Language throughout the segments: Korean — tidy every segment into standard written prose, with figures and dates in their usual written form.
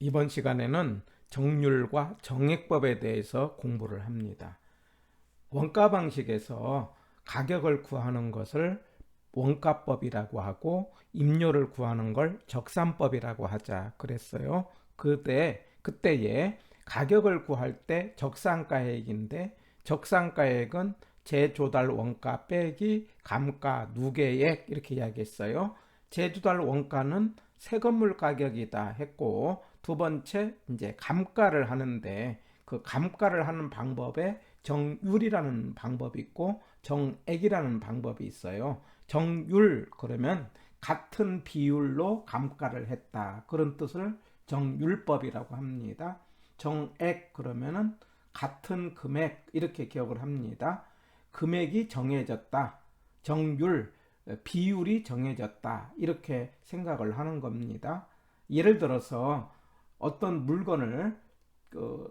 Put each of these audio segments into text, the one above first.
이번 시간에는 정률과 정액법에 대해서 공부를 합니다. 원가 방식에서 가격을 구하는 것을 원가법이라고 하고 임료를 구하는 걸 적산법이라고 하자 그랬어요. 그때에 가격을 구할 때 적산가액인데, 적산가액은 제조달 원가 빼기 감가 누계액 이렇게 이야기했어요. 제조달 원가는 새 건물 가격이다 했고, 두 번째 이제 감가를 하는데, 그 감가를 하는 방법에 정율이라는 방법이 있고 정액이라는 방법이 있어요. 정율 그러면 같은 비율로 감가를 했다, 그런 뜻을 정율법이라고 합니다. 정액 그러면은 같은 금액 이렇게 기억을 합니다. 금액이 정해졌다. 정율 비율이 정해졌다, 이렇게 생각을 하는 겁니다. 예를 들어서 어떤 물건을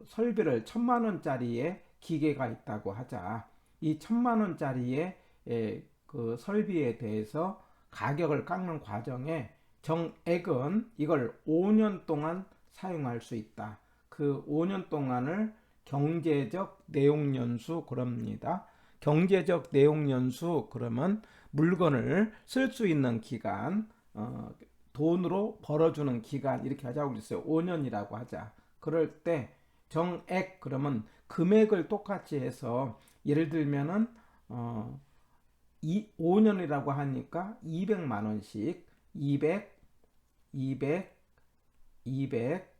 설비를 1,000만 원짜리의 기계가 있다고 하자. 이 1,000만 원짜리의 그 설비에 대해서 가격을 깎는 과정에 정액은 이걸 5년 동안 사용할 수 있다. 그 5년 동안을 경제적 내용연수 그럽니다. 경제적 내용연수 그러면 물건을 쓸 수 있는 기간, 돈으로 벌어주는 기간 이렇게 하자고 그랬어요. 5년이라고 하자. 그럴 때 정액 그러면 금액을 똑같이 해서, 예를 들면은 5년이라고 하니까 200만 원씩 200, 200, 200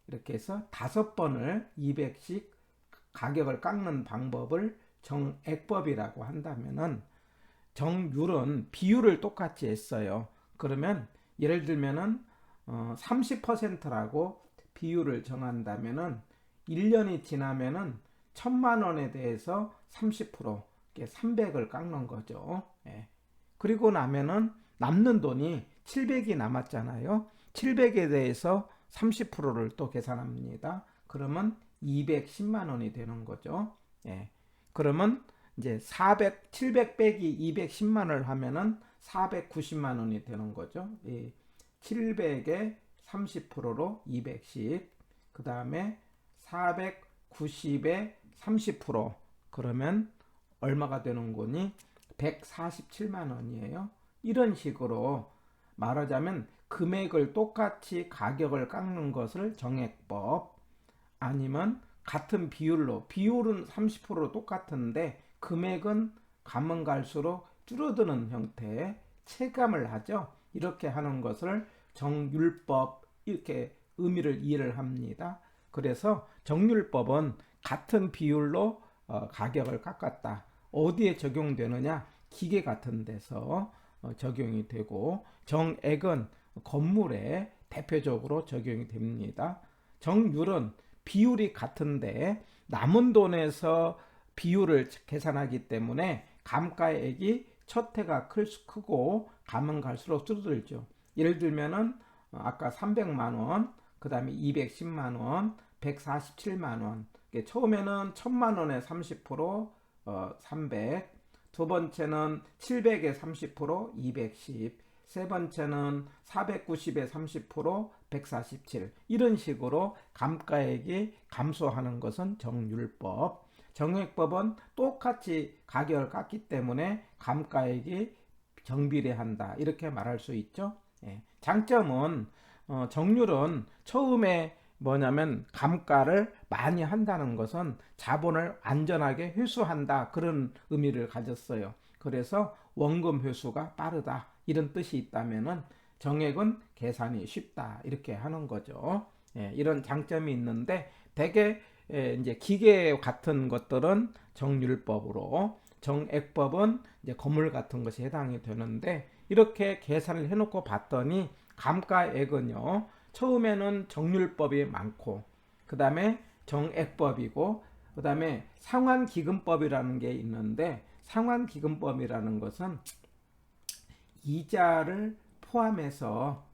이렇게 해서 5번을 200씩 가격을 깎는 방법을 정액법이라고 한다면은, 정률은 비율을 똑같이 했어요. 그러면 예를 들면은 30%라고 비율을 정한다면은 1년이 지나면은 1,000만 원에 대해서 30% 300을 깎는 거죠. 예. 그리고 나면은 남는 돈이 700이 남았잖아요. 700에 대해서 30%를 또 계산합니다. 그러면 210만 원이 되는 거죠. 예. 그러면 이제 700 빼기 210만 원을 하면은 490만 원이 되는 거죠. 700에 30%로 210, 그 다음에 490에 30%, 그러면 얼마가 되는 거니? 147만 원이에요. 이런 식으로 말하자면 금액을 똑같이 가격을 깎는 것을 정액법, 아니면 같은 비율은 30% 똑같은데 금액은 가면 갈수록 줄어드는 형태의 체감을 하죠. 이렇게 하는 것을 정율법, 이렇게 의미를 이해를 합니다. 그래서 정율법은 같은 비율로 가격을 깎았다. 어디에 적용되느냐? 기계 같은 데서 적용이 되고, 정액은 건물에 대표적으로 적용이 됩니다. 정률은 비율이 같은데 남은 돈에서 비율을 계산하기 때문에 감가액이 첫 해가 크고 가면 갈수록 줄어들죠. 예를 들면은 아까 300만 원, 그 다음에 210만 원, 147만 원. 처음에는 1,000만 원에 30% 300, 두 번째는 700에 30% 210, 세 번째는 490에 30% 147, 이런 식으로 감가액이 감소하는 것은 정률법. 정액법은 똑같이 가격을 깎기 때문에 감가액이 정비례한다, 이렇게 말할 수 있죠. 예. 장점은 정률은 처음에 뭐냐면 감가를 많이 한다는 것은 자본을 안전하게 회수한다, 그런 의미를 가졌어요. 그래서 원금 회수가 빠르다, 이런 뜻이 있다면은 정액은 계산이 쉽다, 이렇게 하는 거죠. 예, 이런 장점이 있는데 대개 이제 기계 같은 것들은 정률법으로, 정액법은 이제 건물 같은 것이 해당이 되는데, 이렇게 계산을 해놓고 봤더니 감가액은요, 처음에는 정률법이 많고, 그 다음에 정액법이고, 그 다음에 상환기금법이라는 게 있는데, 상환기금법이라는 것은 이자를 포함해서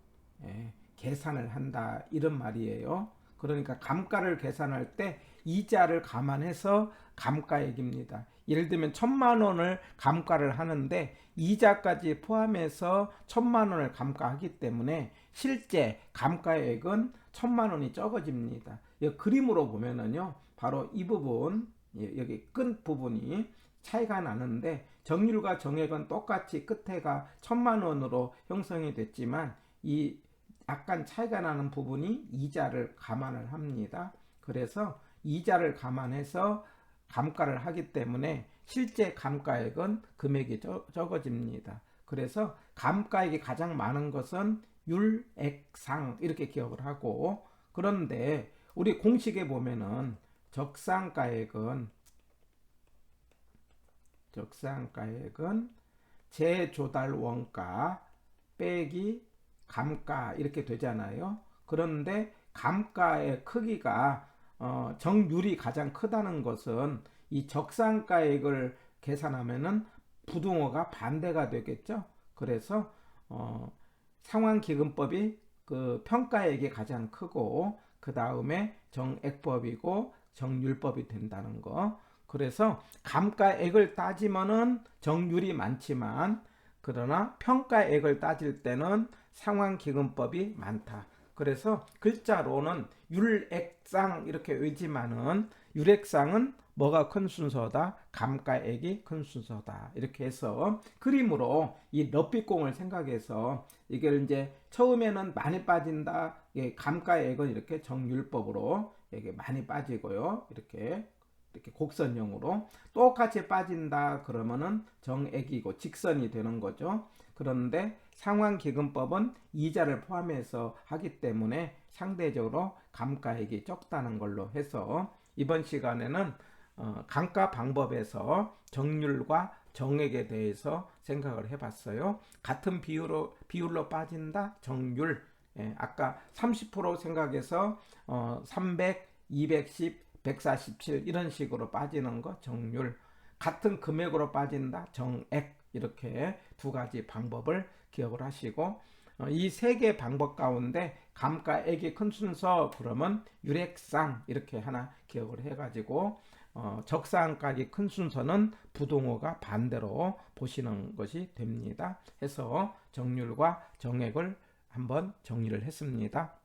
계산을 한다, 이런 말이에요. 그러니까 감가를 계산할 때 이자를 감안해서 감가액입니다. 예를 들면 1,000만 원을 감가를 하는데 이자까지 포함해서 1,000만 원을 감가하기 때문에 실제 감가액은 1,000만 원이 적어집니다. 이 그림으로 보면은요, 바로 이 부분, 여기 끝 부분이 차이가 나는데 정률과 정액은 똑같이 끝에가 1,000만 원으로 형성이 됐지만 이 약간 차이가 나는 부분이 이자를 감안을 합니다. 그래서 이자를 감안해서 감가를 하기 때문에 실제 감가액은 금액이 적어집니다. 그래서 감가액이 가장 많은 것은 율액상 이렇게 기억을 하고, 그런데 우리 공식에 보면은 적상가액은 재조달 원가 빼기 감가 이렇게 되잖아요. 그런데 감가의 크기가 정률이 가장 크다는 것은 이 적상가액을 계산하면은 부등호가 반대가 되겠죠. 그래서 상환기금법이 그 평가액이 가장 크고 그 다음에 정액법이고 정률법이 된다는 거. 그래서 감가액을 따지면은 정률이 많지만 그러나 평가액을 따질 때는 상환기금법이 많다. 그래서 글자로는 율액상 이렇게 외지만은 율액상은 뭐가 큰 순서다? 감가액이 큰 순서다. 이렇게 해서 그림으로 이 럽비공을 생각해서 이게 이제 처음에는 많이 빠진다. 감가액은 이렇게 정률법으로 이게 많이 빠지고요. 이렇게 곡선형으로 똑같이 빠진다 그러면은 정액이고 직선이 되는 거죠. 그런데 상환기금법은 이자를 포함해서 하기 때문에 상대적으로 감가액이 적다는 걸로 해서 이번 시간에는 감가 방법에서 정률과 정액에 대해서 생각을 해봤어요. 같은 비율로 빠진다 정률. 아까 30% 생각해서 300, 210, 147 이런 식으로 빠지는 거 정률. 같은 금액으로 빠진다 정액. 이렇게 두 가지 방법을 기억을 하시고 이 세 개 방법 가운데 감가액이 큰 순서 그러면 율액상 이렇게 하나 기억을 해가지고 적상가액이 큰 순서는 부등호가 반대로 보시는 것이 됩니다. 해서 정률과 정액을 한번 정리를 했습니다.